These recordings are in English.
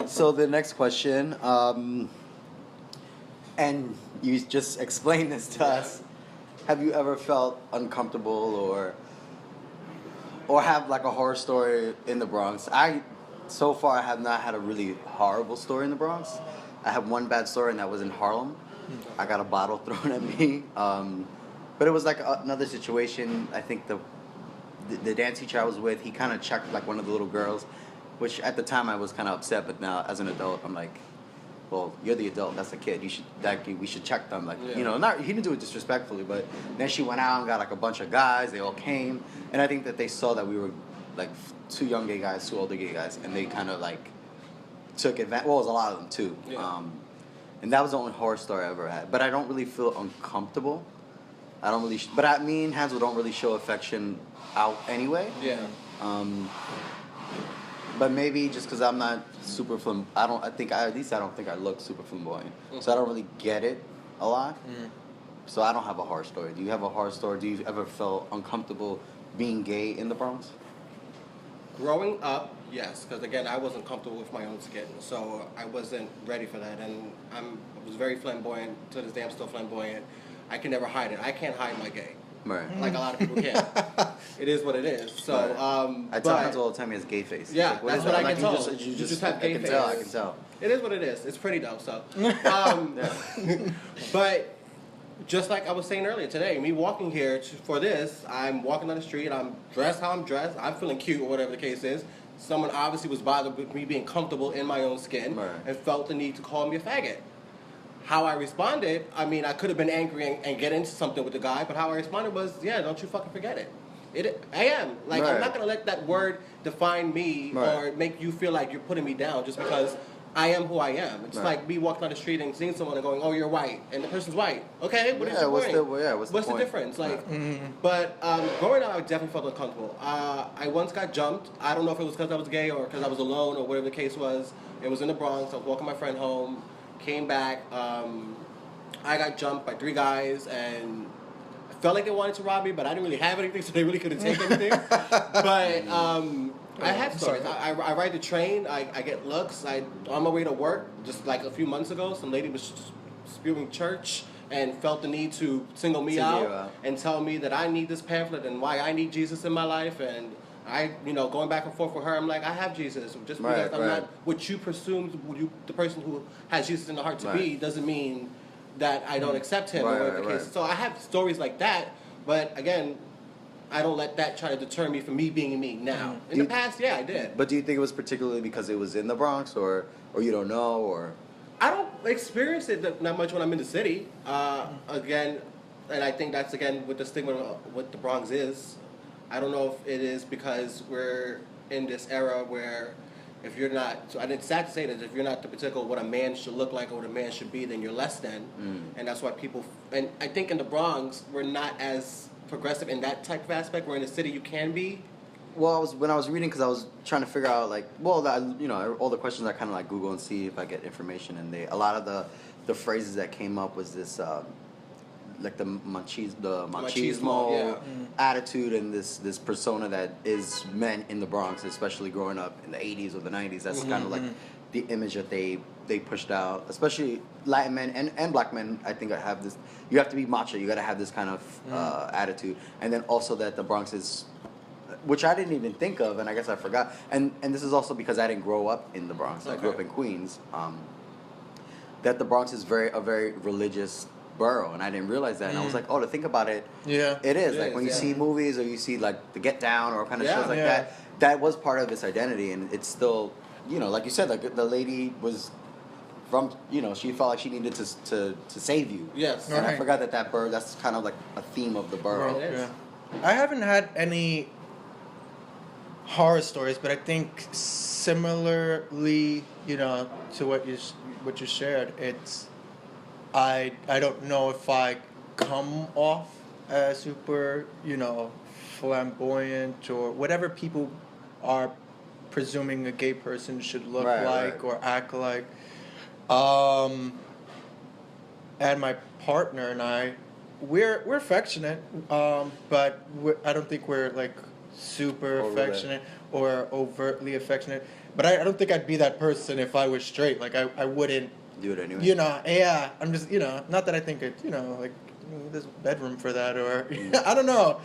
So the next question, and you just explained this to us. Have you ever felt uncomfortable or have like a horror story in the Bronx? So far I have not had a really horrible story in the Bronx. I have one bad story, and that was in Harlem. I got a bottle thrown at me, but it was like another situation. I think the dance teacher I was with, he kind of checked like one of the little girls, which at the time I was kind of upset, but now as an adult I'm like, well, you're the adult, that's the kid. We should check them. Like, you know, he didn't do it disrespectfully, but then she went out and got like a bunch of guys. They all came, and I think that they saw that we were like two young gay guys, two older gay guys, and they kind of like took advantage. Well, it was a lot of them too. Yeah. And that was the only horror story I ever had. But I don't really feel uncomfortable. I don't really, but me and Hansel don't really show affection out anyway. Yeah. But maybe just because I'm not super I don't think I look super flamboyant. Mm-hmm. So I don't really get it a lot. Mm-hmm. So I don't have a horror story. Do you have a horror story? Do you ever feel uncomfortable being gay in the Bronx? Growing up, yes, because again, I wasn't comfortable with my own skin, so I wasn't ready for that, and I was very flamboyant. To this day, I'm still flamboyant. I can never hide it. I can't hide my gay. Right. Like a lot of people can. It is what it is. So, right. I tell Hansel all the time he has gay face. Yeah, like, that's what I can tell. You just have gay face. I can tell. It is what it is. It's pretty though. So, but just like I was saying earlier today, me walking here for this, I'm walking down the street. I'm dressed how I'm dressed. I'm feeling cute or whatever the case is. Someone obviously was bothered with me being comfortable in my own skin and felt the need to call me a faggot. How I responded, I mean, I could have been angry and get into something with the guy, but how I responded was, yeah, don't you fucking forget it. I am. Like, I'm not going to let that word define me or make you feel like you're putting me down just because I am who I am. It's like me walking down the street and seeing someone and going, oh, you're white, and the person's white. Okay, what is your point? What's the difference? Like, but growing up, I definitely felt uncomfortable. I once got jumped. I don't know if it was because I was gay or because I was alone or whatever the case was. It was in the Bronx. I was walking my friend home. Came back, I got jumped by 3 guys, and I felt like they wanted to rob me, but I didn't really have anything, so they really couldn't take anything. But I have stories. I ride the train, I get looks. On my way to work, just like a few months ago, some lady was spewing church and felt the need to single me out and tell me that I need this pamphlet and why I need Jesus in my life, and going back and forth with her, I'm like, I have Jesus. Just because I'm not what you presume, the person who has Jesus in the heart to be, doesn't mean that I don't accept him. Or whatever the case. So I have stories like that, but again, I don't let that try to deter me from me being me now. In the past, yeah, I did. But do you think it was particularly because it was in the Bronx, or you don't know, or? I don't experience it that much when I'm in the city. Again, and I think that's, again, with the stigma of what the Bronx is. I don't know if it is because we're in this era where if you're not, so it's sad to say that if you're not the particular what a man should look like or what a man should be, then you're less than. And that's why people, and I think in the Bronx, we're not as progressive in that type of aspect, where in the city you can be. Well, when I was reading, because I was trying to figure out, like, all the questions I kind of like Google and see if I get information, and a lot of the phrases that came up was this, like the machismo attitude and this persona that is men in the Bronx, especially growing up in the 80s or the 90s. That's kind of like the image that they pushed out, especially Latin men and black men. I think I have this. You have to be macho. You got to have this kind of attitude, and then also that the Bronx is, which I didn't even think of, and I guess I forgot. And this is also because I didn't grow up in the Bronx. I grew up in Queens. That the Bronx is a very religious borough, and I didn't realize that. And I was like, oh, to think about it, it is. Like when you see movies or you see like the Get Down or kind of shows like that, that was part of its identity, and it's still, like you said, like the lady was from, she felt like she needed to save you. Yes. And I forgot that borough, that's kind of like a theme of the borough. I haven't had any horror stories, but I think similarly, to what you shared, it's I don't know if I come off as super, flamboyant or whatever people are presuming a gay person should look like or act like. And my partner and I, we're affectionate, but I don't think we're like super Over there. affectionate or overtly affectionate. But I don't think I'd be that person if I was straight. Like I wouldn't, Do it anyway. you know, yeah, I'm just, you know, not that I think it, you know, like, there's bedroom for that or, I don't know.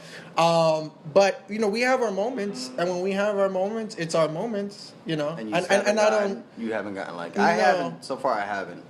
But, you know, we have our moments, and when we have our moments, it's our moments, you know. And you And haven't I gotten, don't, you haven't gotten like No. I haven't so far. I haven't.